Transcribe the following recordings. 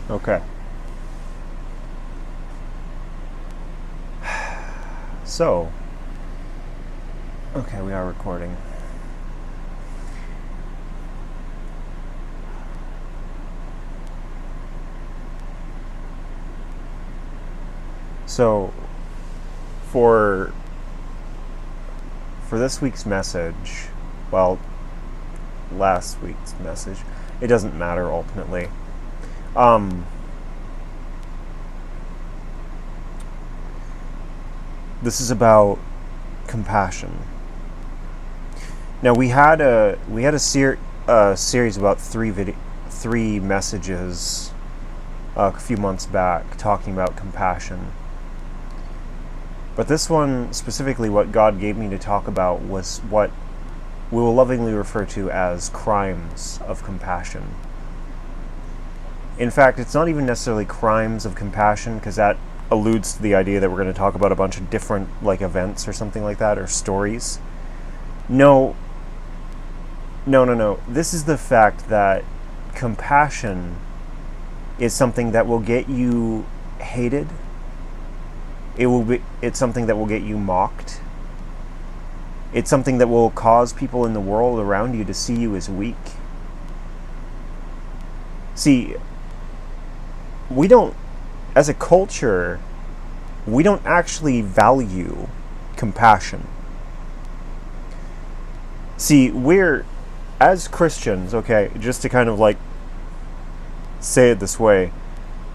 Okay. So, okay, we are recording. So, for this week's message, well, last week's message, it doesn't matter ultimately. Um, this is about compassion. Now we had a series about three messages a few months back talking about compassion. But this one specifically, what God gave me to talk about was what we will lovingly refer to as crimes of compassion. In fact, it's not even necessarily crimes of compassion, because that alludes to the idea that we're going to talk about a bunch of different events or something like that, or stories. No, no. This is the fact that compassion is something that will get you hated. It's something that will get you mocked. It's something that will cause people in the world around you to see you as weak. See, we don't, as a culture, we don't actually value compassion. See, as Christians, okay, just to kind of say it this way,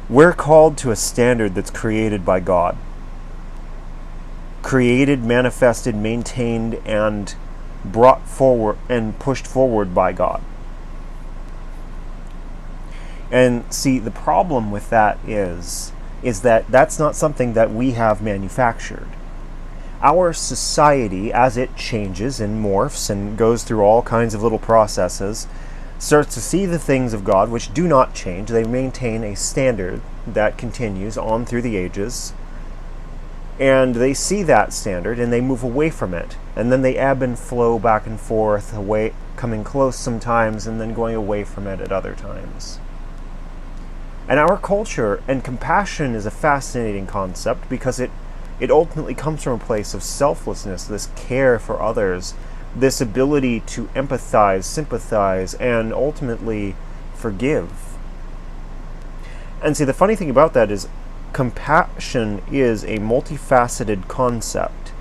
we're called to a standard that's created by God. Created, manifested, maintained, and brought forward and pushed forward by God. And see, the problem with that is that that's not something that we have manufactured. Our society, as it changes and morphs and goes through all kinds of little processes, starts to see the things of God which do not change. They maintain a standard that continues on through the ages. And they see that standard and they move away from it. And then they ebb and flow back and forth, away, coming close sometimes and then going away from it at other times. And our culture and compassion is a fascinating concept because it ultimately comes from a place of selflessness, this care for others, this ability to empathize, sympathize, and ultimately forgive. And see, the funny thing about that is compassion is a multifaceted concept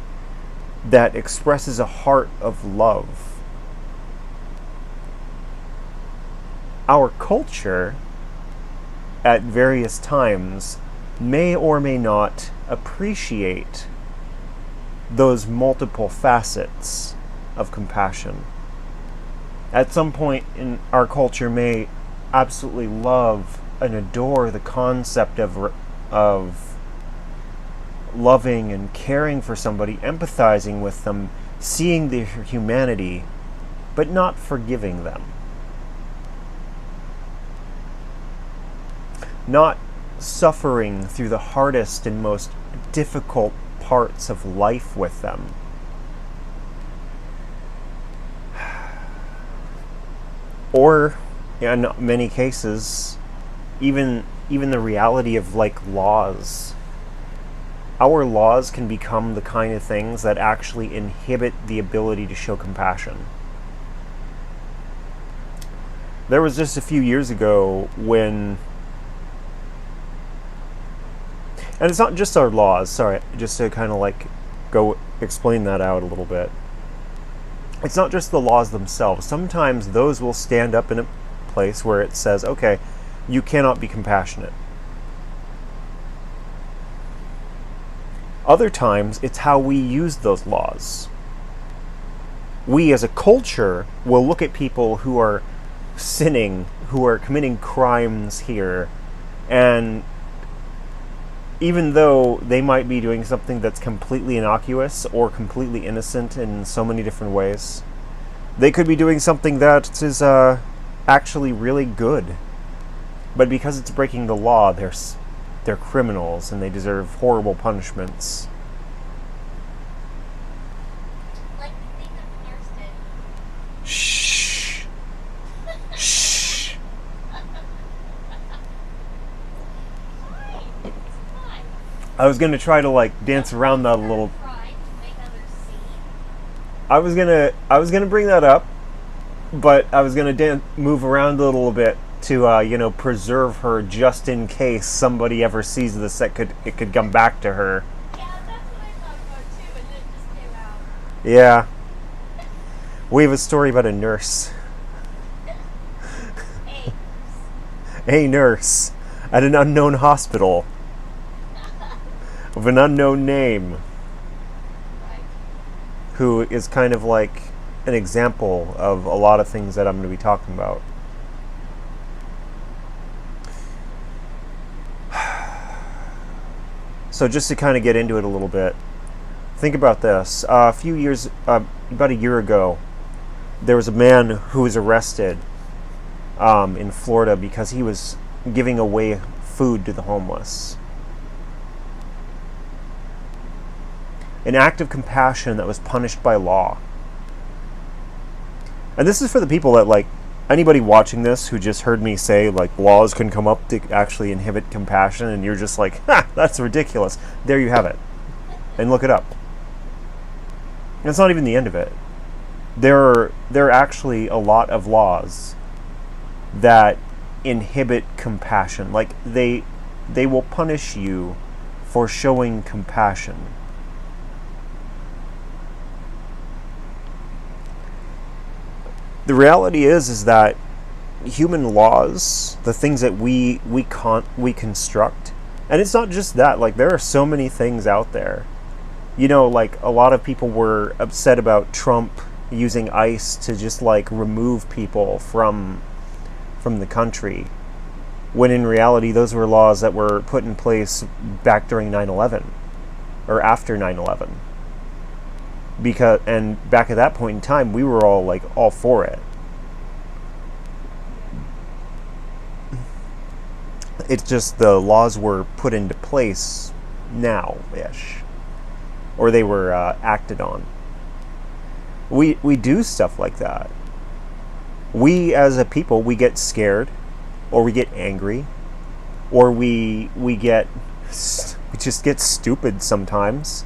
that expresses a heart of love. Our culture, at various times, may or may not appreciate those multiple facets of compassion. At some point in our culture may absolutely love and adore the concept of loving and caring for somebody, empathizing with them, seeing their humanity, but not forgiving them. Not suffering through the hardest and most difficult parts of life with them. Or, in many cases, even the reality of laws. Our laws can become the kind of things that actually inhibit the ability to show compassion. There was just a few years ago when, and it's not just our laws, sorry, just to kind of go explain that out a little bit. It's not just the laws themselves. Sometimes those will stand up in a place where it says, okay, you cannot be compassionate. Other times, it's how we use those laws. We as a culture will look at people who are sinning, who are committing crimes here, and even though they might be doing something that's completely innocuous or completely innocent in so many different ways, they could be doing something that is actually really good. But because it's breaking the law, they're criminals and they deserve horrible punishments. Like the thing that Nurse did. Shh. Shh. I was gonna try to like dance around that a little. Try to make others see. I was gonna bring that up, but I was gonna move around a little bit to preserve her just in case somebody ever sees this. It could come back to her. Yeah, that's what I thought about too, and then it just came out. Yeah, we have a story about a nurse, Hey. a nurse at an unknown hospital of an unknown name, Right. who is kind of like an example of a lot of things that I'm going to be talking about. So just to kind of get into it a little bit, think about this. About a year ago, there was a man who was arrested in Florida because he was giving away food to the homeless. An act of compassion that was punished by law. And this is for the people that, like, anybody watching this who just heard me say, like, laws can come up to actually inhibit compassion, and you're just like, ha, that's ridiculous. There you have it. And look it up. And it's not even the end of it. There are actually a lot of laws that inhibit compassion. Like, they will punish you for showing compassion. The reality is that human laws, the things that we construct, and it's not just that. Like, there are so many things out there. Like, a lot of people were upset about Trump using ICE to just like remove people from the country, when in reality those were laws that were put in place back during 9/11 or after 9/11. And back at that point in time, we were all for it. It's just the laws were put into place now-ish, or they were acted on. We do stuff like that. We as a people, we get scared, or we get angry, or we just get stupid sometimes.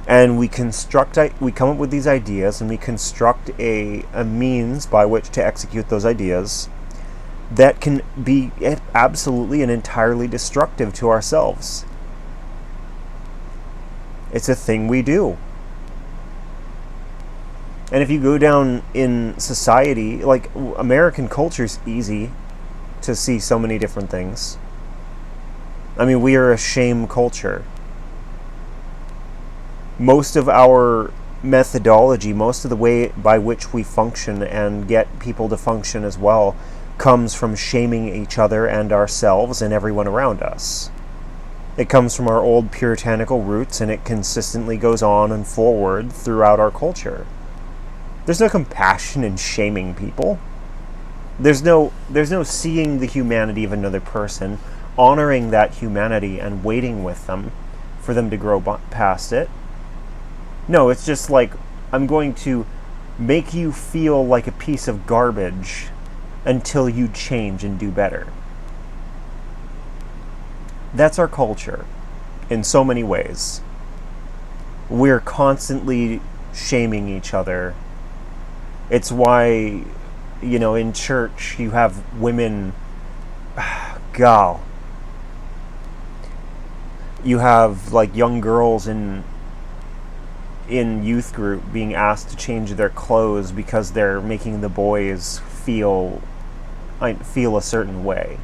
And we come up with these ideas, and we construct a means by which to execute those ideas that can be absolutely and entirely destructive to ourselves. It's a thing we do. And if you go down in society, like, American culture's easy to see so many different things. I mean, we are a shame culture. Most of our methodology, most of the way by which we function and get people to function as well, comes from shaming each other and ourselves and everyone around us. It comes from our old puritanical roots, and it consistently goes on and forward throughout our culture. There's no compassion in shaming people. There's no seeing the humanity of another person, honoring that humanity and waiting with them for them to grow past it. No, it's just like, I'm going to make you feel like a piece of garbage until you change and do better. That's our culture in so many ways. We're constantly shaming each other. It's why, in church you have women, you have like young girls in youth group being asked to change their clothes because they're making the boys feel a certain way.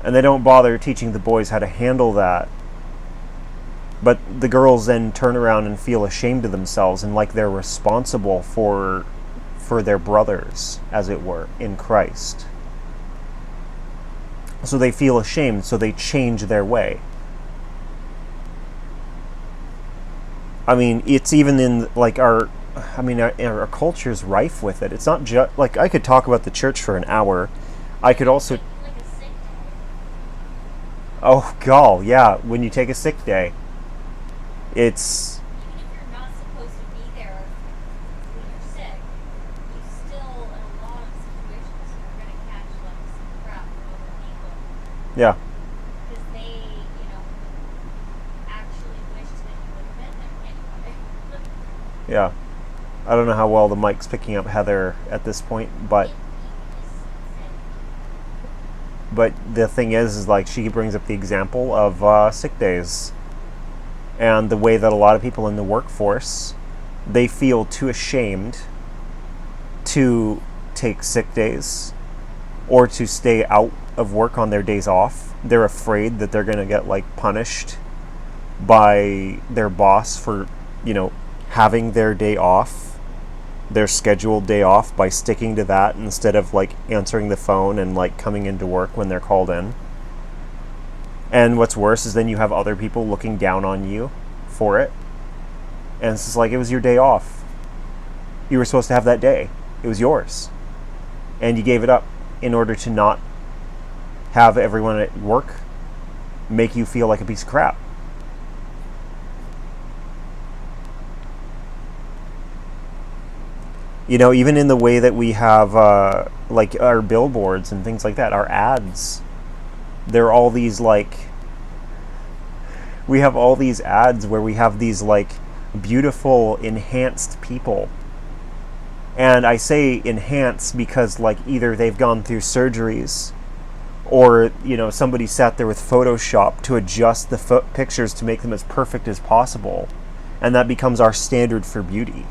And they don't bother teaching the boys how to handle that. But the girls then turn around and feel ashamed of themselves and like they're responsible for their brothers, as it were, in Christ. So they feel ashamed, so they change their way. I mean, it's even in like our culture's rife with it. It's not just like, I could talk about the church for an hour. I could also, Like a sick day. oh god, yeah, when you take a sick day, it's, Even if you're not supposed to be there when you're sick, you still, in a lot of situations, you're going to catch like some crap from other people. yeah, Because they, Yeah. I don't know how well the mic's picking up Heather at this point, but the thing is like she brings up the example of sick days and the way that a lot of people in the workforce, they feel too ashamed to take sick days or to stay out of work on their days off. They're afraid that they're going to get like punished by their boss for, having their day off, their scheduled day off, by sticking to that instead of like answering the phone and like coming into work when they're called in. And what's worse is then you have other people looking down on you for it. And it's just like, it was your day off. You were supposed to have that day. It was yours. And you gave it up in order to not have everyone at work make you feel like a piece of crap. Even in the way that we have like our billboards and things like that, our ads, they're all these like, we have all these ads where we have these like beautiful enhanced people. And I say enhance because like either they've gone through surgeries or somebody sat there with Photoshop to adjust the pictures to make them as perfect as possible, and that becomes our standard for beauty.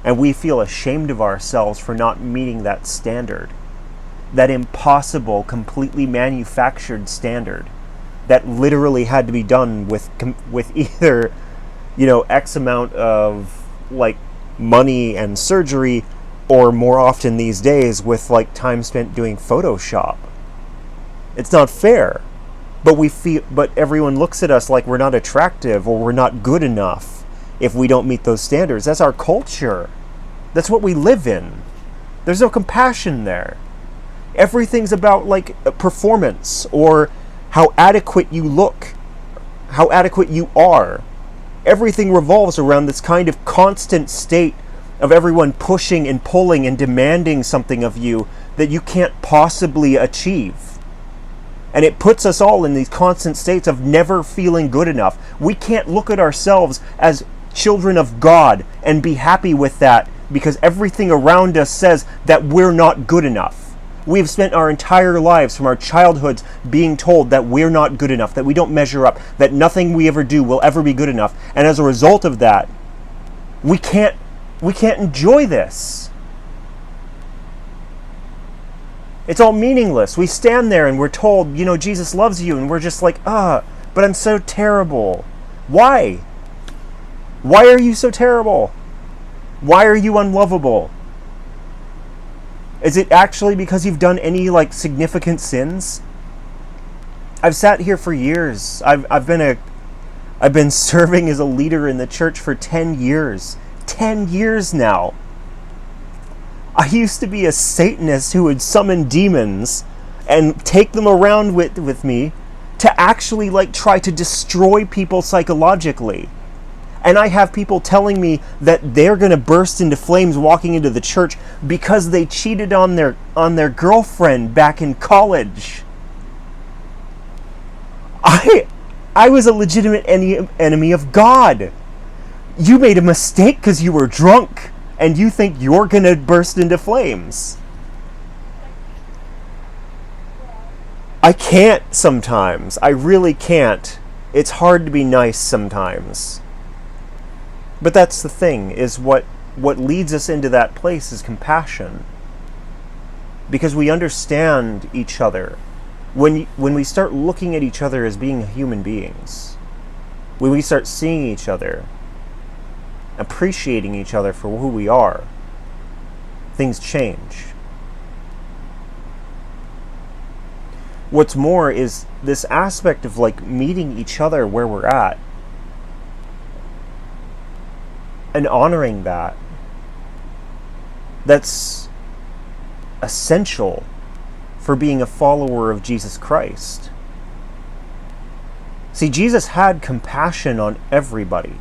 And we feel ashamed of ourselves for not meeting that standard, that impossible, completely manufactured standard that literally had to be done with either X amount of like money and surgery, or more often these days with like time spent doing Photoshop. It's not fair, but everyone looks at us like we're not attractive or we're not good enough if we don't meet those standards. That's our culture. That's what we live in. There's no compassion there. Everything's about like performance or how adequate you look, how adequate you are. Everything revolves around this kind of constant state of everyone pushing and pulling and demanding something of you that you can't possibly achieve. And it puts us all in these constant states of never feeling good enough. We can't look at ourselves as children of God and be happy with that, because everything around us says that we're not good enough. We've spent our entire lives from our childhoods being told that we're not good enough, that we don't measure up, that nothing we ever do will ever be good enough. And as a result of that, we can't enjoy this. It's all meaningless. We stand there and we're told, Jesus loves you, and we're just like, but I'm so terrible. Why? Why are you so terrible? Why are you unlovable? Is it actually because you've done any like significant sins? I've sat here for years. I've been serving as a leader in the church for 10 years. 10 years now. I used to be a Satanist who would summon demons and take them around with me to actually like try to destroy people psychologically. And I have people telling me that they're going to burst into flames walking into the church because they cheated on their girlfriend back in college. I was a legitimate enemy of God. You made a mistake because you were drunk, and you think you're going to burst into flames. I can't sometimes. I really can't. It's hard to be nice sometimes. But that's the thing, is what leads us into that place is compassion. Because we understand each other. When we start looking at each other as being human beings, when we start seeing each other, appreciating each other for who we are, things change. What's more is this aspect of like meeting each other where we're at and honoring that. That's essential for being a follower of Jesus Christ. See, Jesus had compassion on everybody.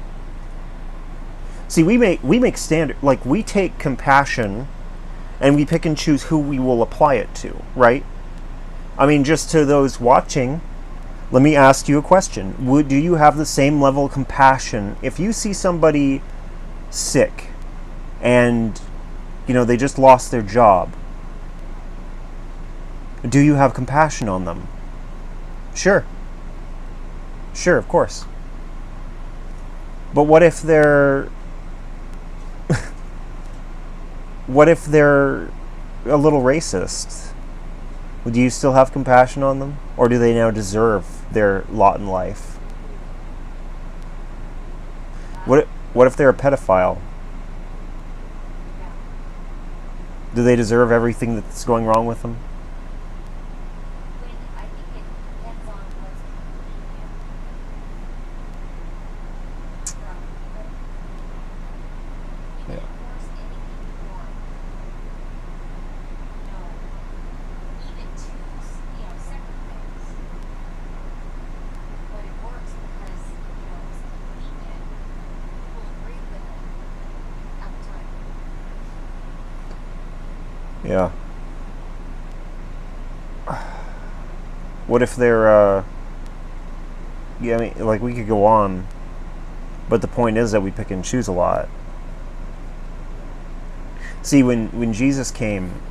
See, we make standard, like we take compassion and we pick and choose who we will apply it to, right? I mean, just to those watching, let me ask you a question. Do you have the same level of compassion if you see somebody sick and, they just lost their job. Do you have compassion on them? Sure. Sure, of course. But what if they're what if they're a little racist? Do you still have compassion on them? Or do they now deserve their lot in life? What if they're a pedophile? Do they deserve everything that's going wrong with them? I think it depends on what's convenient from people. You can enforce anything you want. Even choose, separate things. But it works because, it's convenient. People agree with it at the time. Yeah. What if they're, yeah, I mean, like, we could go on, but the point is that we pick and choose a lot. See, when Jesus came,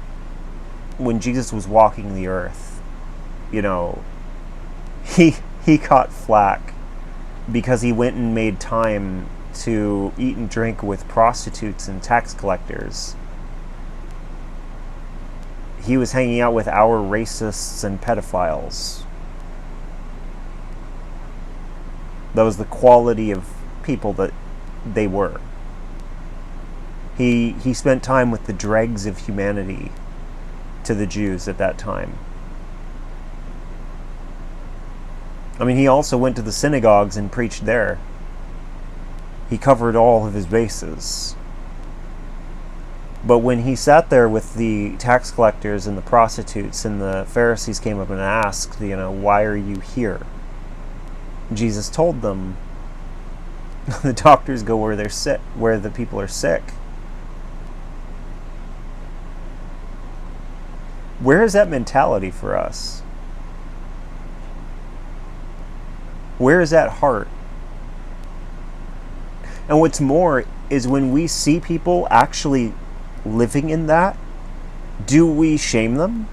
when Jesus was walking the earth, he caught flack because he went and made time to eat and drink with prostitutes and tax collectors. He was hanging out with our racists and pedophiles. That was the quality of people that they were. He spent time with the dregs of humanity to the Jews at that time. I mean, he also went to the synagogues and preached there. He covered all of his bases. But when he sat there with the tax collectors and the prostitutes and the Pharisees came up and asked, why are you here? Jesus told them, the doctors go where they're sick, where the people are sick. Where is that mentality for us? Where is that heart? And what's more is when we see people actually living in that, do we shame them?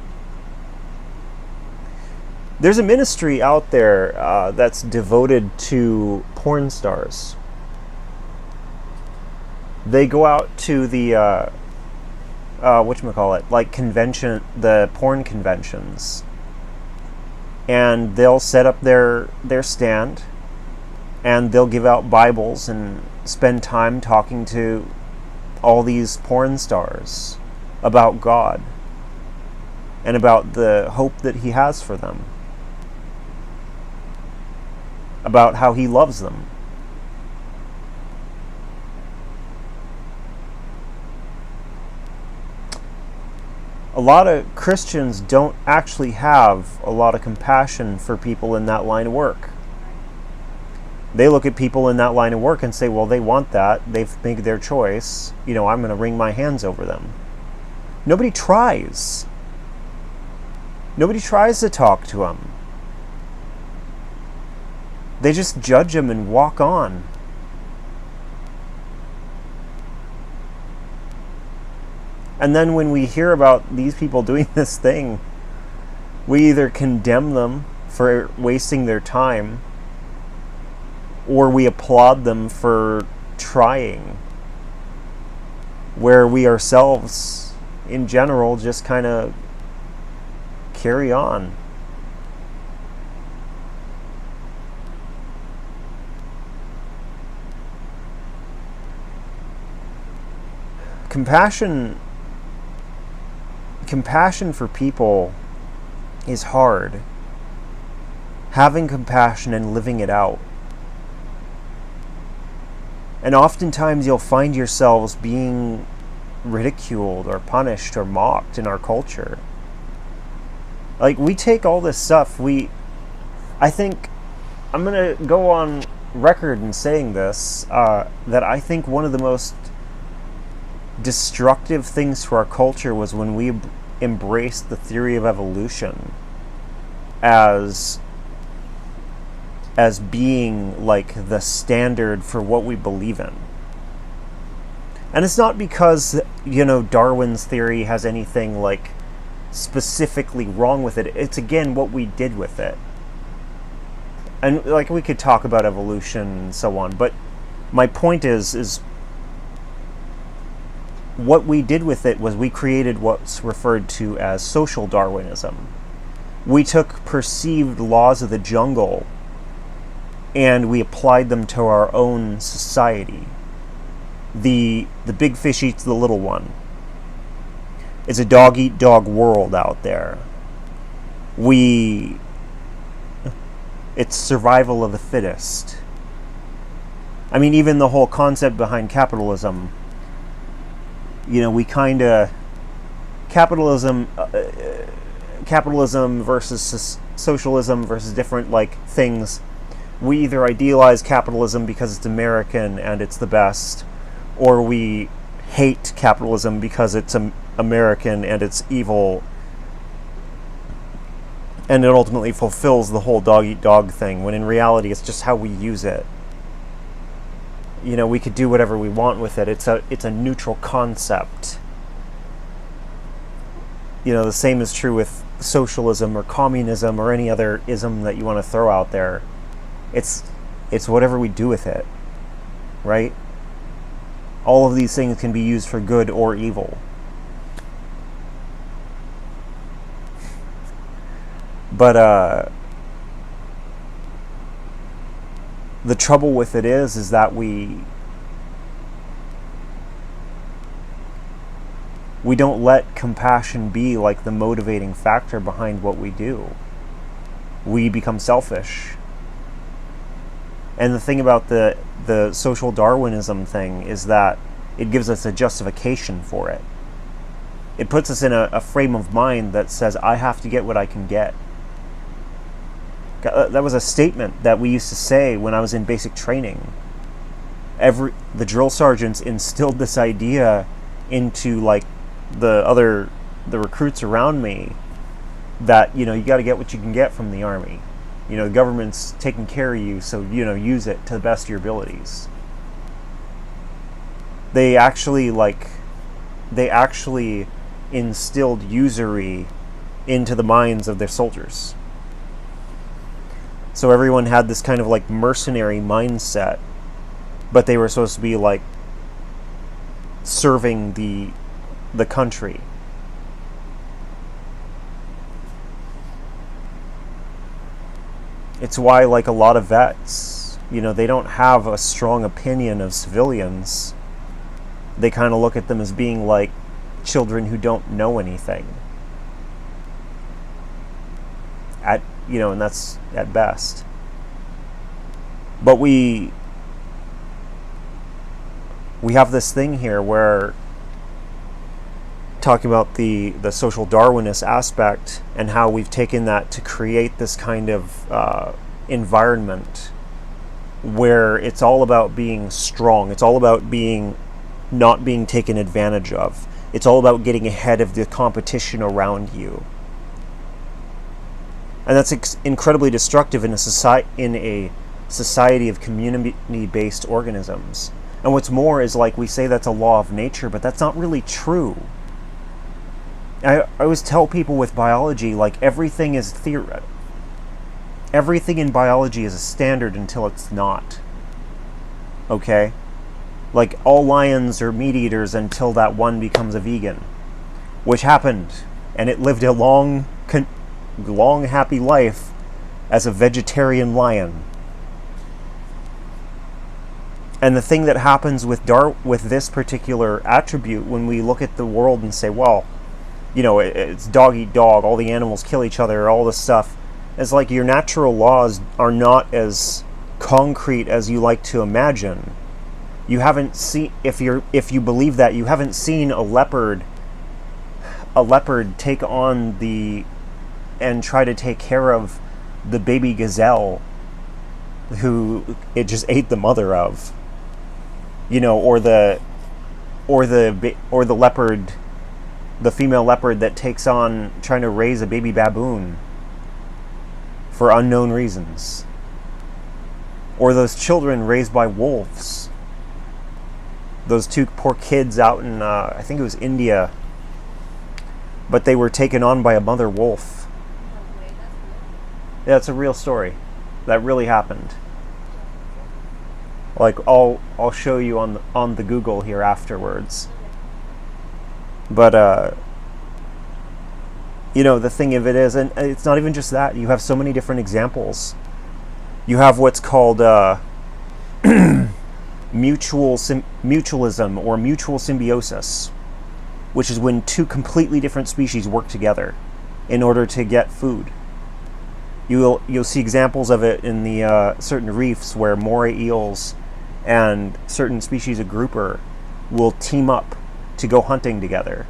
There's a ministry out there that's devoted to porn stars. They go out to the like the porn conventions, and they'll set up their stand, and they'll give out Bibles and spend time talking to all these porn stars about God and about the hope that he has for them, about how he loves them. A lot of Christians don't actually have a lot of compassion for people in that line of work. They look at people in that line of work and say, well, they want that. They've made their choice. I'm going to wring my hands over them. Nobody tries. Nobody tries to talk to them. They just judge them and walk on. And then when we hear about these people doing this thing, we either condemn them for wasting their time, or we applaud them for trying, where we ourselves, in general, just kind of carry on. Compassion for people is hard. Having compassion and living it out. And oftentimes you'll find yourselves being ridiculed or punished or mocked in our culture. Like, we take all this stuff, I think, I'm going to go on record in saying this, that I think one of the most destructive things to our culture was when we embraced the theory of evolution as being like the standard for what we believe in. And it's not because, you know, Darwin's theory has anything like specifically wrong with it. It's again what we did with it. And like we could talk about evolution and so on, but my point is what we did with it was we created what's referred to as social Darwinism. We took perceived laws of the jungle and we applied them to our own society. The big fish eats the little one. It's a dog eat dog world out there. It's survival of the fittest. I mean, even the whole concept behind capitalism, you know, we kind of capitalism versus socialism versus different like things. We either idealize capitalism because it's American and it's the best, or we hate capitalism because it's American and it's evil, and it ultimately fulfills the whole dog eat dog thing, when in reality it's just how we use it. You know, we could do whatever we want with it. It's a neutral concept. You know, the same is true with socialism or communism or any other ism that you want to throw out there. It's whatever we do with it, right? All of these things can be used for good or evil. But the trouble with it is that we don't let compassion be like the motivating factor behind what we do. We become selfish. And the thing about the social Darwinism thing is that it gives us a justification for it. It puts us in a frame of mind that says, I have to get what I can get. That was a statement that we used to say when I was in basic training. The drill sergeants instilled this idea into like the recruits around me, that, you know, you got to get what you can get from the Army. You know, the government's taking care of you, so, you know, use it to the best of your abilities. They actually instilled usury into the minds of their soldiers. So everyone had this kind of like mercenary mindset, but they were supposed to be like serving the country. It's why, like, a lot of vets, you know, they don't have a strong opinion of civilians. They kind of look at them as being like children who don't know anything. And that's at best. But we have this thing here where, talking about the social Darwinist aspect and how we've taken that to create this kind of environment where it's all about being strong. It's all about not being taken advantage of. It's all about getting ahead of the competition around you. And that's incredibly destructive in a society of community-based organisms. And what's more is, like, we say that's a law of nature, but that's not really true. I always tell people with biology, like, everything is theory. Everything in biology is a standard until it's not. Okay? Like, all lions are meat eaters until that one becomes a vegan. Which happened. And it lived a long, happy life as a vegetarian lion. And the thing that happens with this particular attribute, when we look at the world and say, well, you know, it's dog eat dog, all the animals kill each other, all this stuff, it's like your natural laws are not as concrete as you like to imagine. You haven't seen, if you believe that, you haven't seen a leopard take on and try to take care of the baby gazelle who it just ate the mother of. You know, or the leopard, the female leopard that takes on trying to raise a baby baboon for unknown reasons. Or those children raised by wolves. those two poor kids out in, I think it was India, but they were taken on by a mother wolf. No way, that's real. Yeah, it's a real story. That really happened. Like, I'll show you on the Google here afterwards. But you know, the thing of it is, and it's not even just that. You have so many different examples. You have what's called mutualism or mutual symbiosis, which is when two completely different species work together in order to get food. You'll see examples of it in the certain reefs where moray eels and certain species of grouper will team up to go hunting together,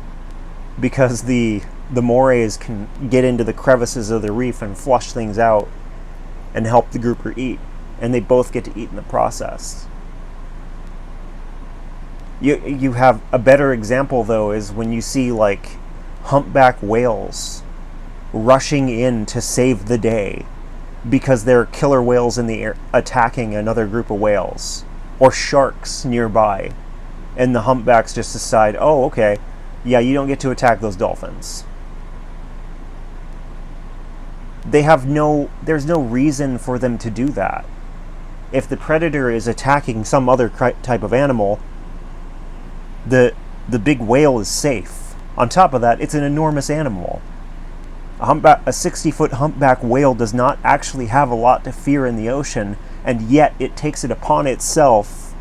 because the morays can get into the crevices of the reef and flush things out and help the grouper eat, and they both get to eat in the process. You have a better example, though, is when you see like humpback whales rushing in to save the day because there are killer whales in the air attacking another group of whales, or sharks nearby, and the humpbacks just decide, oh, okay, yeah, you don't get to attack those dolphins. There's no reason for them to do that. If the predator is attacking some other type of animal, the big whale is safe. On top of that, it's an enormous animal. A 60-foot humpback whale does not actually have a lot to fear in the ocean, and yet it takes it upon itself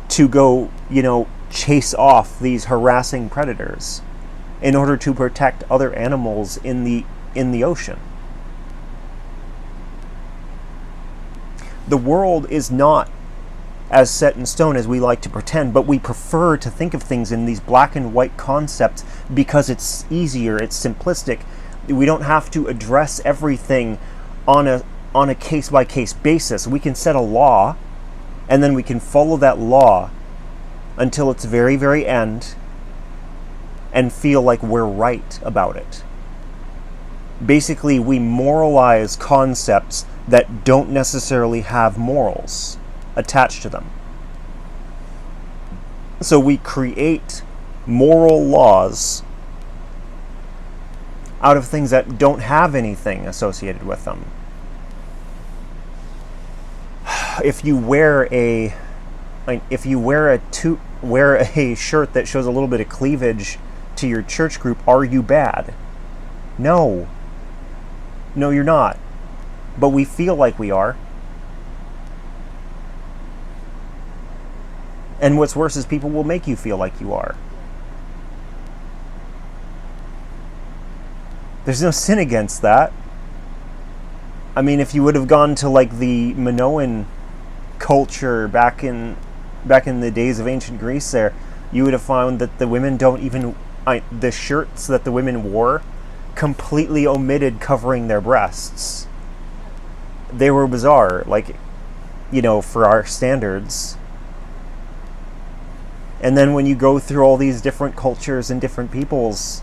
to go, chase off these harassing predators in order to protect other animals in the ocean. The world is not as set in stone as we like to pretend, but we prefer to think of things in these black and white concepts because it's easier, it's simplistic. We don't have to address everything on a case-by-case basis. We can set a law, and then we can follow that law until its very, very end and feel like we're right about it. Basically, we moralize concepts that don't necessarily have morals attached to them. So we create moral laws out of things that don't have anything associated with them. If you wear a shirt that shows a little bit of cleavage to your church group, are you bad? No, you're not. But we feel like we are. And what's worse is people will make you feel like you are. There's no sin against that. I mean, if you would have gone to like the Minoan culture back in the days of ancient Greece there, you would have found that the women the shirts that the women wore completely omitted covering their breasts. They were bizarre, for our standards. And then when you go through all these different cultures and different peoples,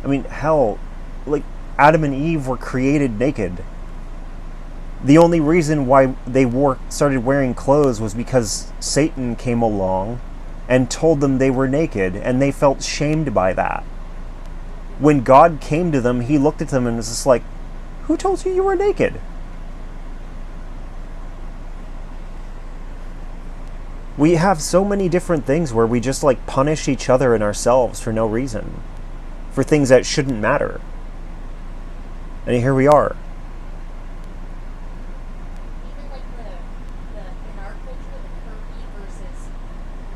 I mean, hell, Adam and Eve were created naked. The only reason why they started wearing clothes was because Satan came along and told them they were naked, and they felt shamed by that. When God came to them, he looked at them and was just like, who told you were naked? We have so many different things where we just punish each other and ourselves for no reason, for things that shouldn't matter. And here we are. Even in our culture, the curvy versus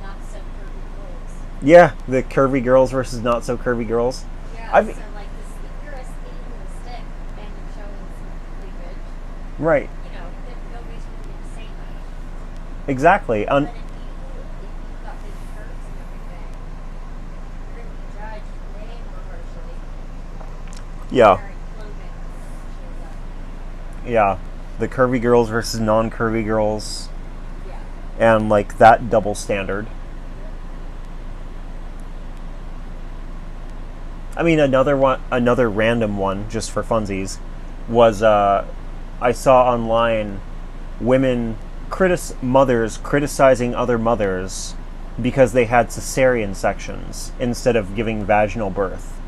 not so curvy girls. Yeah, the curvy girls versus not so curvy girls. Yeah, I mean, so if you're a skating with a stick and you're showing some cleavage, right. Nobody's really going to say much. Exactly. But if you've got big curves and everything, you're going to be judged way more harshly. Yeah. Wearing clothing that shows up. Yeah. The curvy girls versus non-curvy girls. Yeah. And that double standard. I mean, another random one, just for funsies, was I saw online mothers criticizing other mothers because they had cesarean sections instead of giving vaginal birth.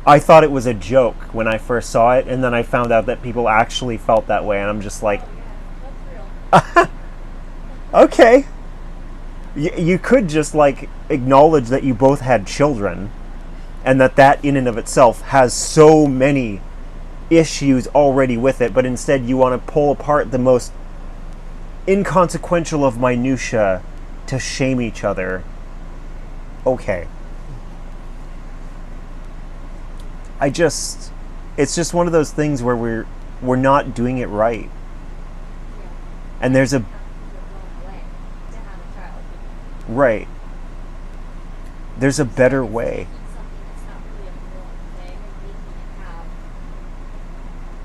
I thought it was a joke when I first saw it, and then I found out that people actually felt that way, and I'm just like, Oh, yeah, that's real. okay. You could just, like, acknowledge that you both had children, and that in and of itself has so many issues already with it, but instead you want to pull apart the most inconsequential of minutia to shame each other. Okay. It's just one of those things where we're not doing it right. Yeah. And there's a Have to go a long way to have a child. right. There's a better way. Taking something that's not really a real thing and making it have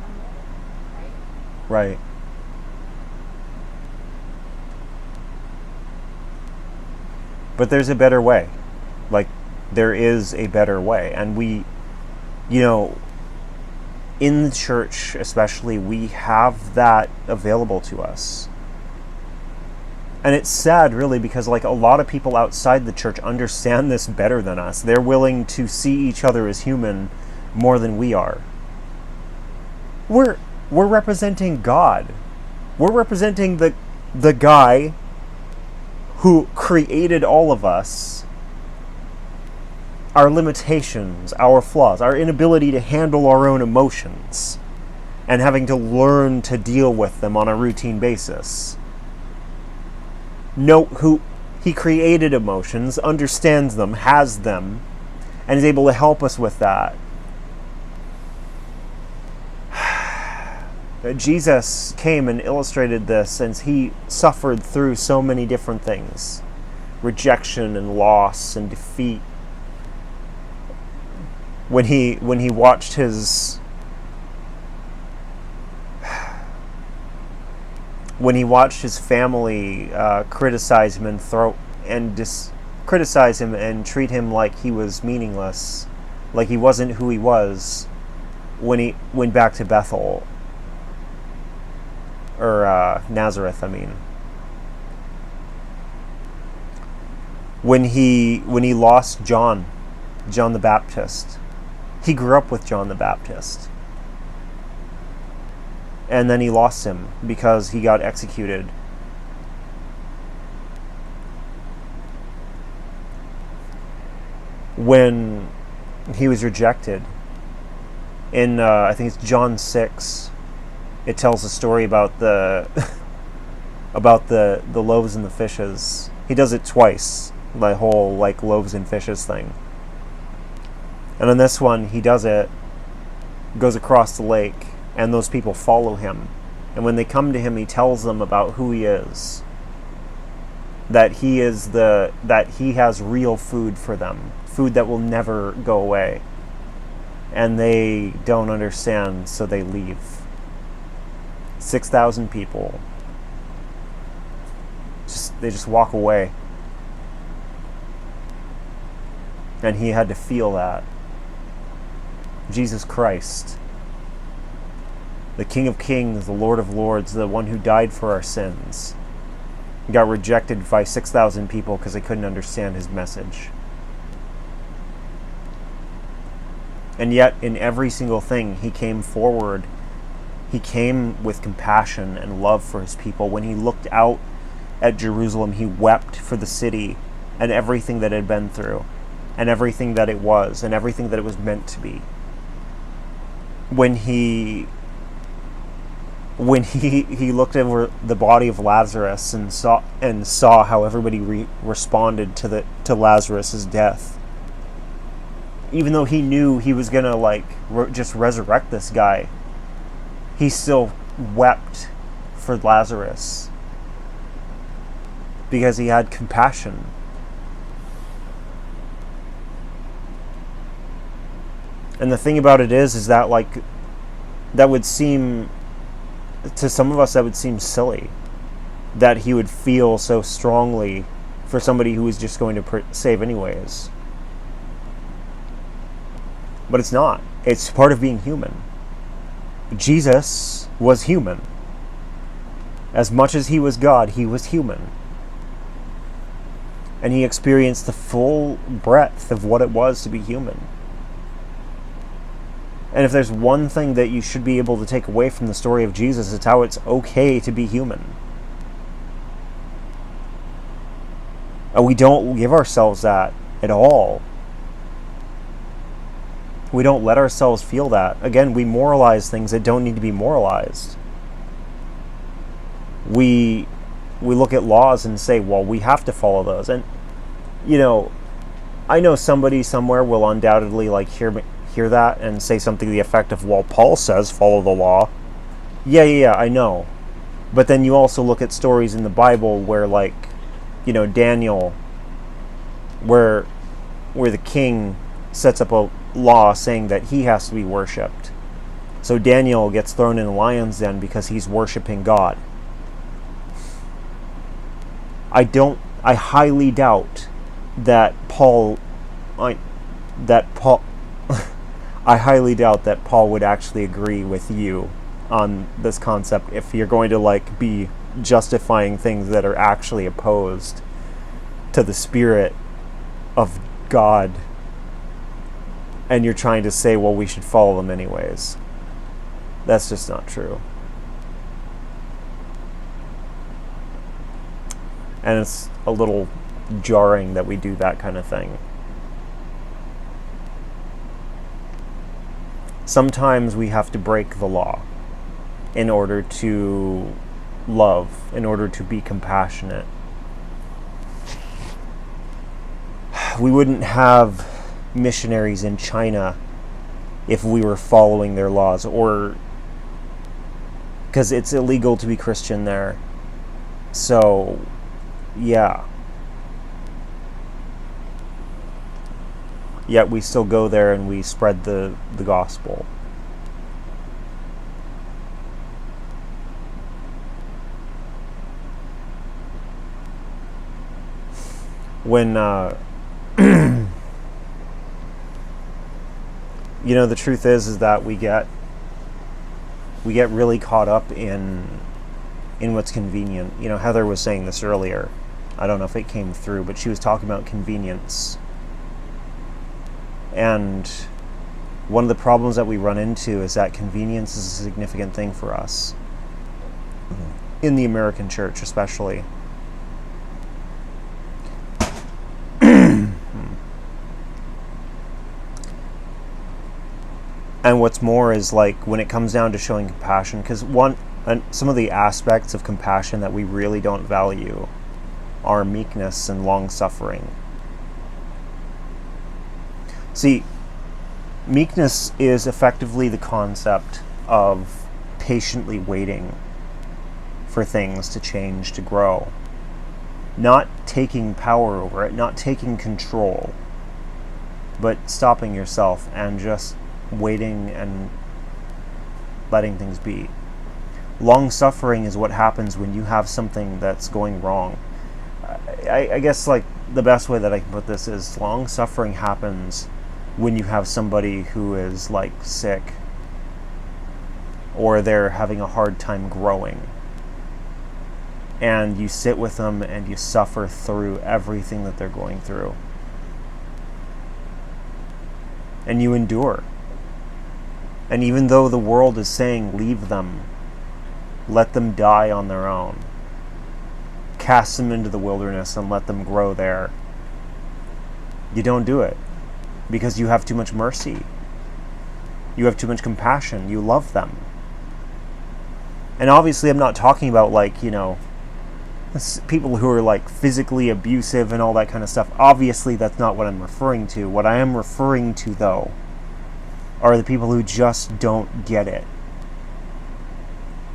a mold, right? Right. But there's a better way. Like, there is a better way. And we, in the church especially, we have that available to us. And it's sad, really, because, like, a lot of people outside the church understand this better than us. They're willing to see each other as human more than we are. We're representing God. We're representing the guy who created all of us, our limitations, our flaws, our inability to handle our own emotions, and having to learn to deal with them on a routine basis. Note who he created emotions, understands them, has them, and is able to help us with that. Jesus came and illustrated this since he suffered through so many different things. Rejection and loss and defeat. When he watched his family criticize him criticize him and treat him like he was meaningless, like he wasn't who he was, when he went back to Bethel, or Nazareth, I mean. When he lost John the Baptist. He grew up with John the Baptist. And then he lost him because he got executed. When he was rejected, in I think it's John 6, it tells a story about the about the loaves and the fishes. He does it twice, the whole, like, loaves and fishes thing. And on this one, he does it, goes across the lake, and those people follow him. And when they come to him, he tells them about who he is. That he has real food for them. Food that will never go away. And they don't understand, so they leave. 6,000 people. They just walk away. And he had to feel that. Jesus Christ, the King of Kings, the Lord of Lords, the one who died for our sins, got rejected by 6,000 people because they couldn't understand his message. And yet, in every single thing, he came forward. He came with compassion and love for his people. When he looked out at Jerusalem, he wept for the city and everything that it had been through, and everything that it was, and everything that it was meant to be. When he looked over the body of Lazarus and saw how everybody responded to Lazarus's death, even though he knew he was gonna just resurrect this guy, he still wept for Lazarus because he had compassion. And the thing about it is that, like, that would seem, to some of us, that would seem silly, that he would feel so strongly for somebody who was just going to save anyways. But it's not. It's part of being human. Jesus was human. As much as he was God, he was human. And he experienced the full breadth of what it was to be human. And if there's one thing that you should be able to take away from the story of Jesus, it's how it's okay to be human. And we don't give ourselves that at all. We don't let ourselves feel that. Again, we moralize things that don't need to be moralized. We look at laws and say, well, we have to follow those. And, I know somebody somewhere will undoubtedly hear that and say something to the effect of, well, Paul says follow the law. Yeah, I know. But then you also look at stories in the Bible where, Daniel, where the king sets up a law saying that he has to be worshipped. So Daniel gets thrown in a lion's den because he's worshiping God. I highly doubt that I highly doubt that Paul would actually agree with you on this concept if you're going to be justifying things that are actually opposed to the Spirit of God, and you're trying to say, well, we should follow them anyways. That's just not true. And it's a little jarring that we do that kind of thing. Sometimes we have to break the law in order to love, in order to be compassionate. We wouldn't have missionaries in China if we were following their laws, or because it's illegal to be Christian there. So, yeah. Yet we still go there and we spread the gospel. When, the truth is that we get really caught up in what's convenient. Heather was saying this earlier. I don't know if it came through, but she was talking about convenience. And one of the problems that we run into is that convenience is a significant thing for us. In the American church, especially. And what's more is when it comes down to showing compassion, because some of the aspects of compassion that we really don't value are meekness and long-suffering. See, meekness is effectively the concept of patiently waiting for things to change, to grow. Not taking power over it, not taking control, but stopping yourself and just waiting and letting things be. Long-suffering is what happens when you have something that's going wrong. I guess the best way that I can put this is long-suffering happens when you have somebody who is sick, or they're having a hard time growing, and you sit with them and you suffer through everything that they're going through, and you endure. And even though the world is saying leave them, let them die on their own, cast them into the wilderness and let them grow there, you don't do it. Because you have too much mercy. You have too much compassion. You love them. And obviously I'm not talking about people who are physically abusive and all that kind of stuff. Obviously that's not what I'm referring to. What I am referring to, though, are the people who just don't get it.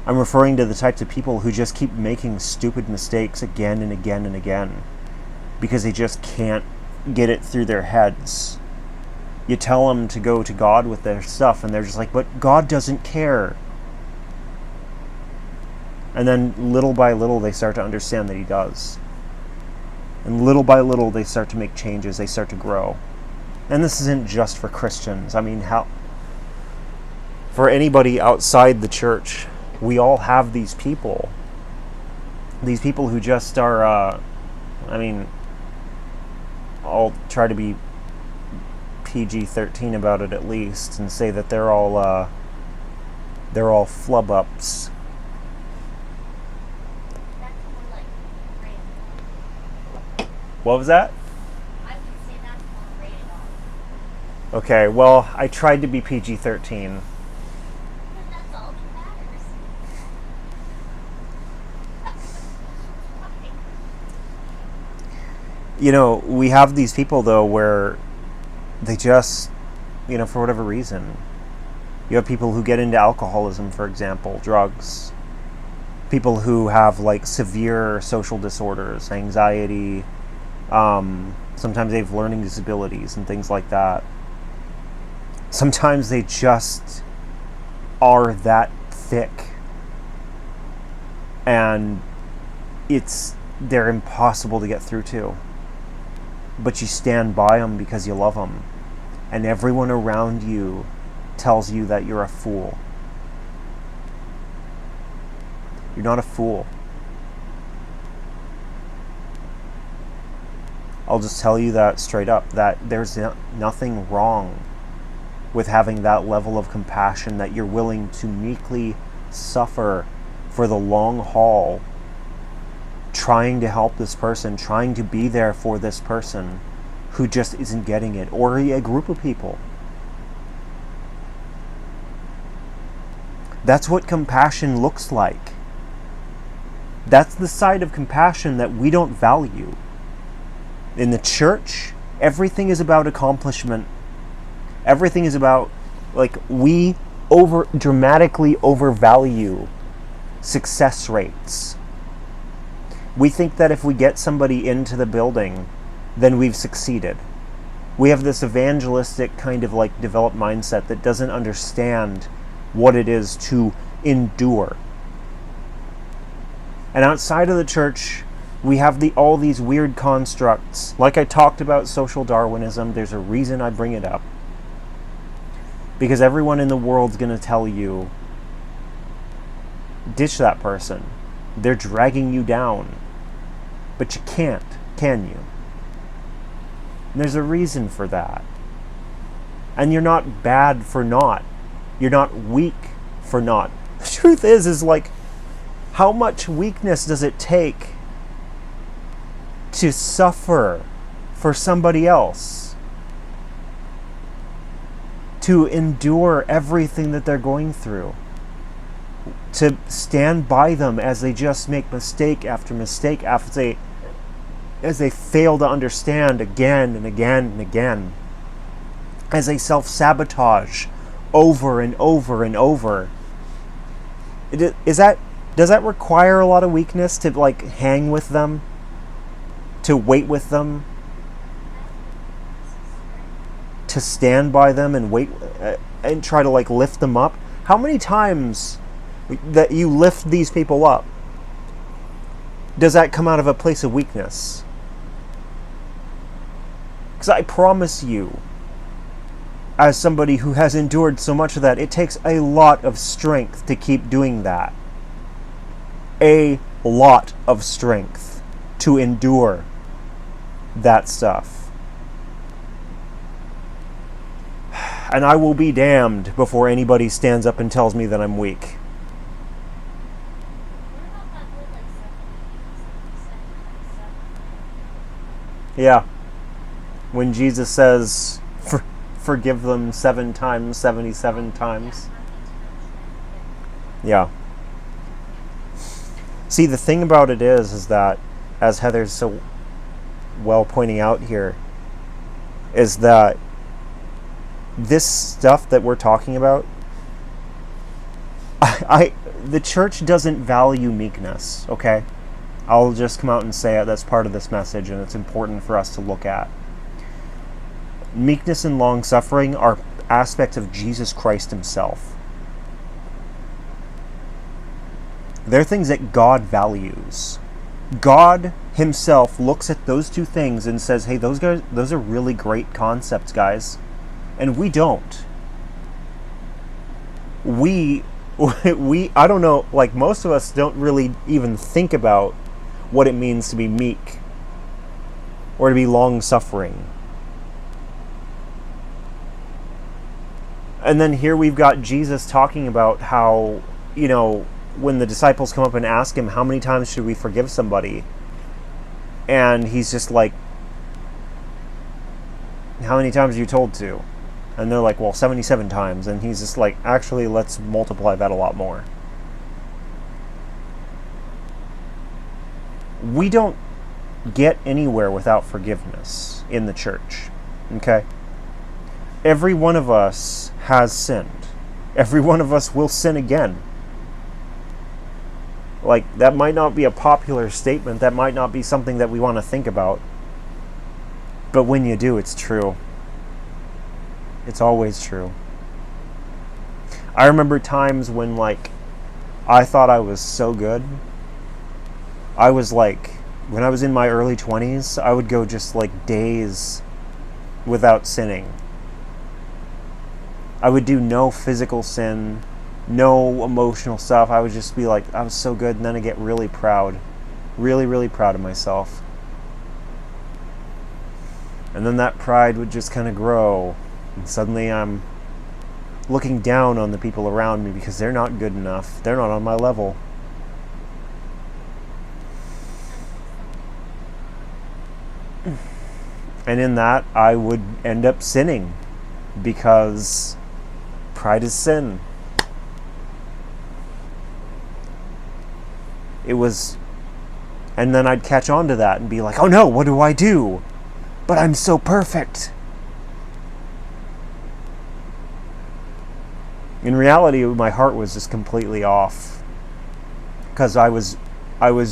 I'm referring to the types of people who just keep making stupid mistakes again and again and again because they just can't get it through their heads. You tell them to go to God with their stuff, and they're just but God doesn't care. And then little by little, they start to understand that He does. And little by little, they start to make changes. They start to grow. And this isn't just for Christians. I mean, for anybody outside the church, we all have these people. These people who just are, I'll try to be PG-13 about it at least, and say that they're all flub ups. That's more like rated R. What was that? I would say that's more rated R. Okay, well, I tried to be PG-13. But that's all that matters. You know, we have these people though where they just, you know, for whatever reason, you have people who get into alcoholism, for example, drugs, people who have like severe social disorders, anxiety, sometimes they have learning disabilities and things like that. Sometimes they just are that thick, and they're impossible to get through to. But you stand by them because you love them, and everyone around you tells you that you're a fool. You're not a fool. I'll just tell you that straight up, that there's nothing wrong with having that level of compassion, that you're willing to meekly suffer for the long haul, trying to help this person, trying to be there for this person who just isn't getting it, or a group of people. That's what compassion looks like. That's the side of compassion that we don't value. In the church, everything is about accomplishment. Everything is about, like, we dramatically overvalue success rates. We think that if we get somebody into the building, then we've succeeded. We have this evangelistic kind of like developed mindset that doesn't understand what it is to endure. And outside of the church, we have all these weird constructs. Like I talked about social Darwinism, there's a reason I bring it up. Because everyone in the world's going to tell you, ditch that person. They're dragging you down. But you can't, can you? And there's a reason for that. And you're not bad for not. You're not weak for not. The truth is like, how much weakness does it take to suffer for somebody else? To endure everything that they're going through? To stand by them as they just make mistake after mistake as they fail to understand again and again and again, as they self-sabotage over and over and over. Does that require a lot of weakness to like hang with them, to wait with them, to stand by them and wait and try to like lift them up? How many times that you lift these people up, does that come out of a place of weakness? Because I promise you, as somebody who has endured so much of that, it takes a lot of strength to keep doing that. A lot of strength to endure that stuff. And I will be damned before anybody stands up and tells me that I'm weak. Yeah. When Jesus says, forgive them 7 times, 77 times. Yeah. See, the thing about it is that, as Heather's so well pointing out here, is that this stuff that we're talking about, the church doesn't value meekness, okay? I'll just come out and say it. That's part of this message, and it's important for us to look at. Meekness and long-suffering are aspects of Jesus Christ himself. They're things that God values. God himself looks at those two things and says, hey, those are really great concepts, guys. And we don't. We I don't know, like most of us don't really even think about what it means to be meek. or to be long-suffering. And then here we've got Jesus talking about how, when the disciples come up and ask him, how many times should we forgive somebody? And he's just like, how many times are you told to? And they're like, well, 77 times. And he's just like, actually, let's multiply that a lot more. We don't get anywhere without forgiveness in the church. Okay? Every one of us has sinned. Every one of us will sin again. Like, that might not be a popular statement. That might not be something that we want to think about. But when you do, it's true. It's always true. I remember times when, I thought I was so good. I was when I was in my early 20s, I would go just days without sinning. I would do no physical sin, no emotional stuff. I would just be I was so good, and then I get really proud. Really, really proud of myself. And then that pride would just kind of grow. And suddenly I'm looking down on the people around me because they're not good enough. They're not on my level. And in that, I would end up sinning because pride is sin. And then I'd catch on to that and be like, oh no, what do I do? But I'm so perfect. In reality, my heart was just completely off because I was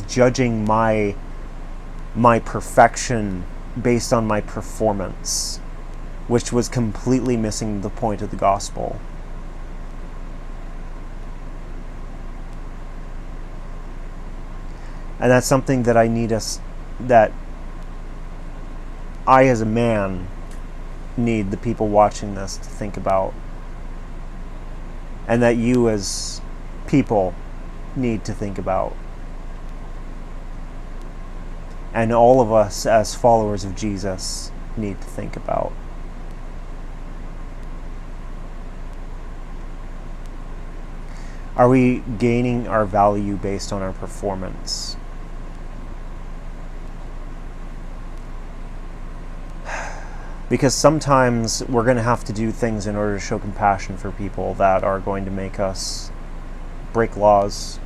judging my perfection based on my performance, which was completely missing the point of the gospel. And that's something that that I as a man need the people watching this to think about. And that you as people need to think about. And all of us as followers of Jesus need to think about. Are we gaining our value based on our performance? Because sometimes we're going to have to do things in order to show compassion for people that are going to make us break laws.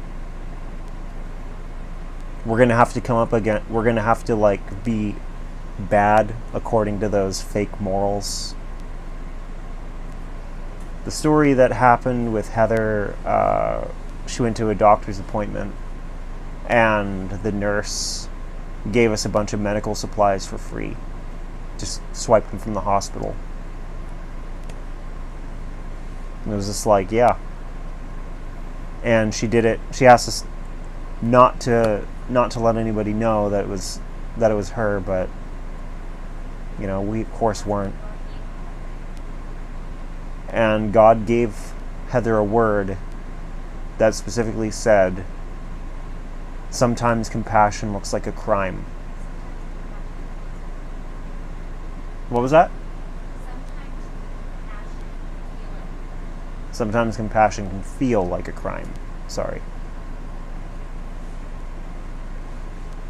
We're going to have to come up again. We're going to have to be bad according to those fake morals. The story that happened with Heather, she went to a doctor's appointment and the nurse gave us a bunch of medical supplies for free. Just swiped them from the hospital. And it was just yeah. And she did it. She asked us not to let anybody know that it was her, but we of course weren't. And God gave Heather a word that specifically said, sometimes compassion looks like a crime. What was that? Sometimes compassion can feel like a crime. Sorry.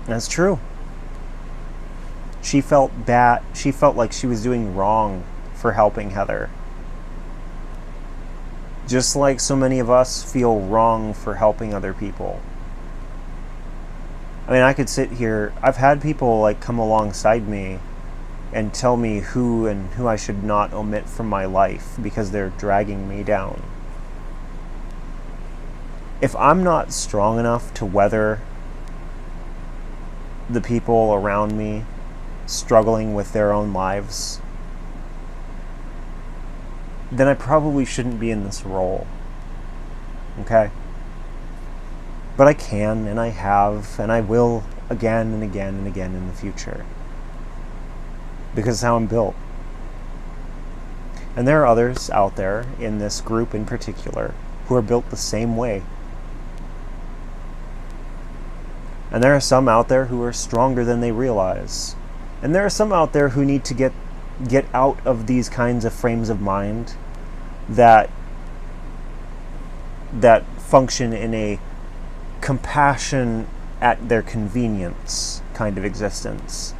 That's true. She felt bad. She felt like she was doing wrong for helping Heather. Just like so many of us feel wrong for helping other people. I mean, I could sit here. I've had people come alongside me and tell me who I should not omit from my life because they're dragging me down. If I'm not strong enough to weather the people around me struggling with their own lives, then I probably shouldn't be in this role. Okay? But I can, and I have, and I will again and again and again in the future. Because it's how I'm built. And there are others out there in this group in particular who are built the same way. And there are some out there who are stronger than they realize. And there are some out there who need to get out of these kinds of frames of mind that function in a compassion at their convenience kind of existence.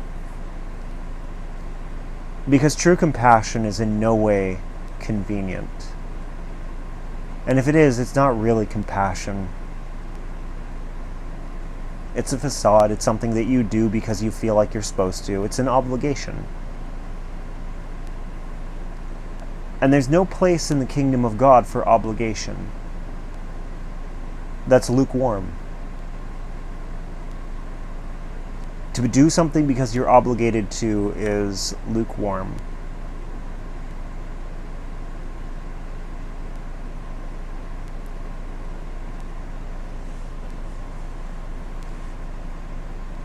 Because true compassion is in no way convenient. And if it is, it's not really compassion. It's a facade. It's something that you do because you feel like you're supposed to. It's an obligation. And there's no place in the kingdom of God for obligation. That's lukewarm. To do something because you're obligated to is lukewarm.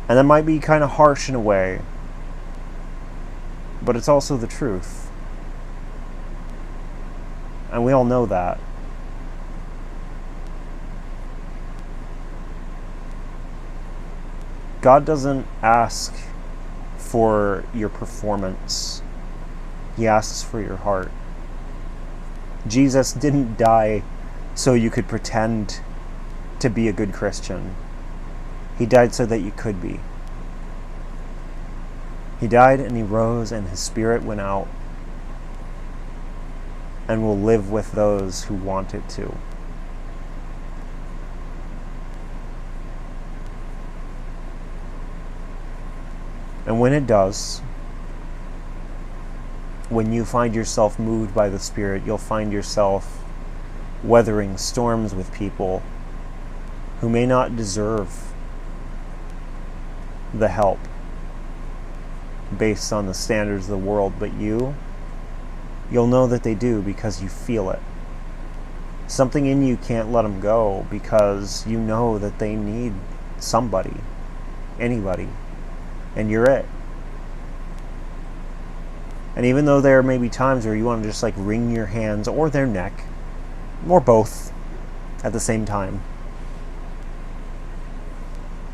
And that might be kind of harsh in a way, but it's also the truth. And we all know that. God doesn't ask for your performance. He asks for your heart. Jesus didn't die so you could pretend to be a good Christian. He died so that you could be. He died and he rose and his spirit went out and will live with those who want it to. And when it does, when you find yourself moved by the Spirit, you'll find yourself weathering storms with people who may not deserve the help based on the standards of the world, but you'll know that they do because you feel it. Something in you can't let them go because you know that they need somebody, anybody. And you're it. And even though there may be times where you want to just like wring your hands or their neck, or both at the same time,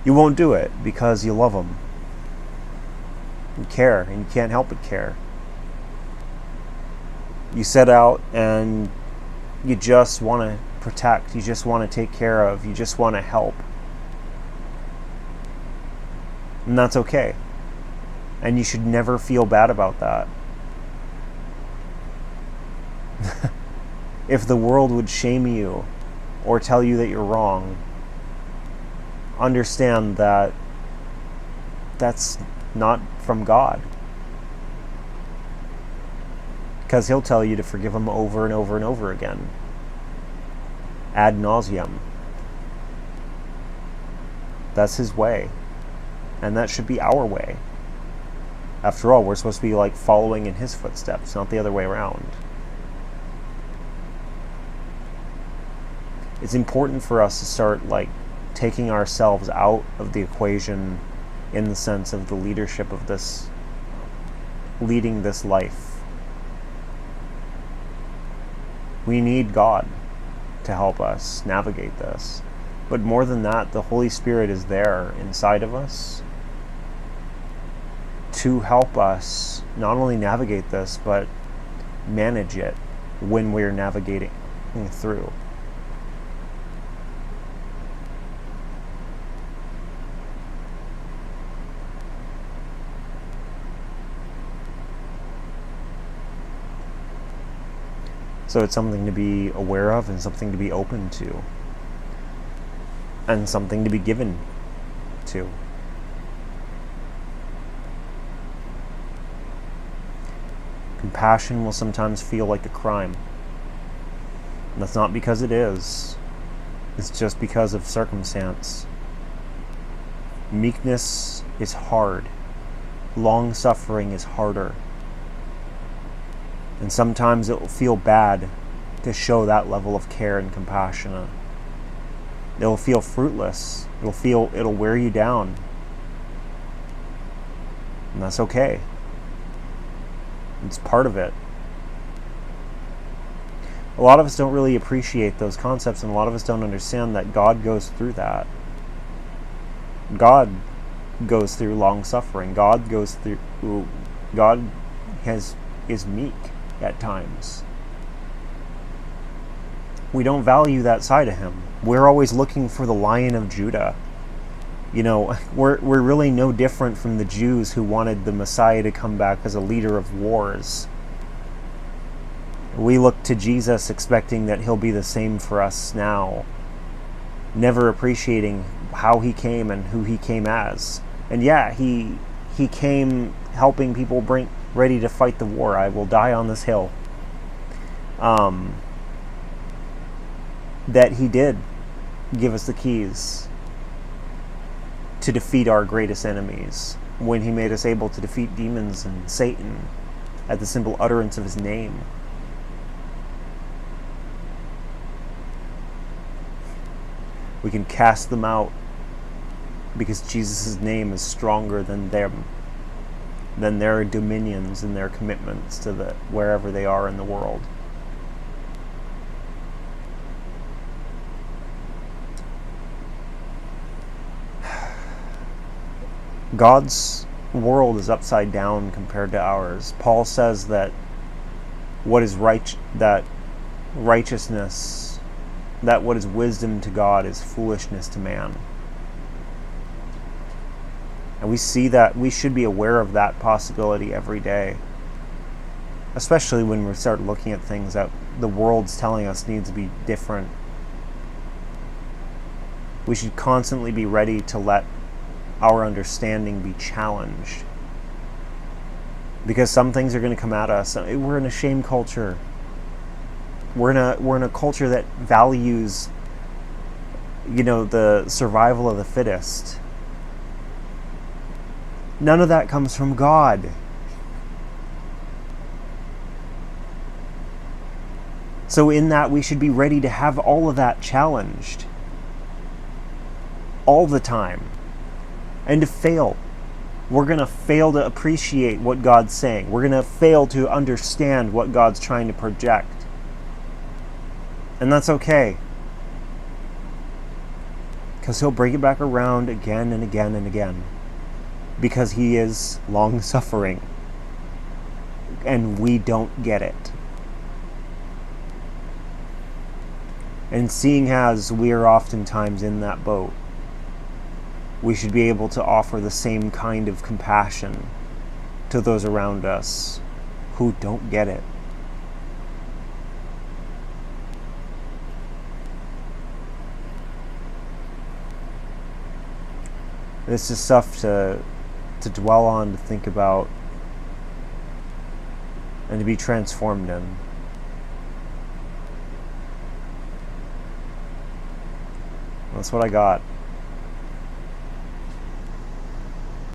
you won't do it because you love them. You care, and you can't help but care. You set out and you just want to protect, you just want to take care of, you just want to help. And that's okay. And you should never feel bad about that. If the world would shame you or tell you that you're wrong, understand that that's not from God. Because he'll tell you to forgive them over and over and over again. Ad nauseum. That's his way. And that should be our way. After all, we're supposed to be like following in his footsteps, not the other way around. It's important for us to start like taking ourselves out of the equation in the sense of the leadership of this, leading this life. We need God to help us navigate this. But more than that, the Holy Spirit is there inside of us to help us not only navigate this, but manage it when we're navigating through. So it's something to be aware of and something to be open to. And something to be given to. Compassion will sometimes feel like a crime. And that's not because it is. It's just because of circumstance. Meekness is hard. Long-suffering is harder. And sometimes it will feel bad to show that level of care and compassion. It'll feel fruitless. It'll wear you down. And that's okay. It's part of it. A lot of us don't really appreciate those concepts, and a lot of us don't understand that God goes through that. God goes through long suffering. God is meek at times. We don't value that side of him. We're always looking for the Lion of Judah. We're really no different from the Jews who wanted the Messiah to come back as a leader of wars. We look to Jesus expecting that he'll be the same for us now, never appreciating how he came and who he came as. And yeah, he came helping people ready to fight the war. I will die on this hill. That he did give us the keys to defeat our greatest enemies, when he made us able to defeat demons and Satan at the simple utterance of his name. We can cast them out because Jesus' name is stronger than them, than their dominions and their commitments to wherever they are in the world. God's world is upside down compared to ours. Paul says that what is righteousness, that what is wisdom to God is foolishness to man. And we see that. We should be aware of that possibility every day, especially when we start looking at things that the world's telling us need to be different. We should constantly be ready to let our understanding be challenged, because some things are going to come at us. We're in a shame culture. We're in a culture that values, the survival of the fittest. None of that comes from God. So in that, we should be ready to have all of that challenged all the time. And to fail. We're going to fail to appreciate what God's saying. We're going to fail to understand what God's trying to project. And that's okay. Because he'll bring it back around again and again and again. Because he is long-suffering. And we don't get it. And seeing as we are oftentimes in that boat, we should be able to offer the same kind of compassion to those around us who don't get it. This is stuff to dwell on, to think about, and to be transformed in. That's what I got.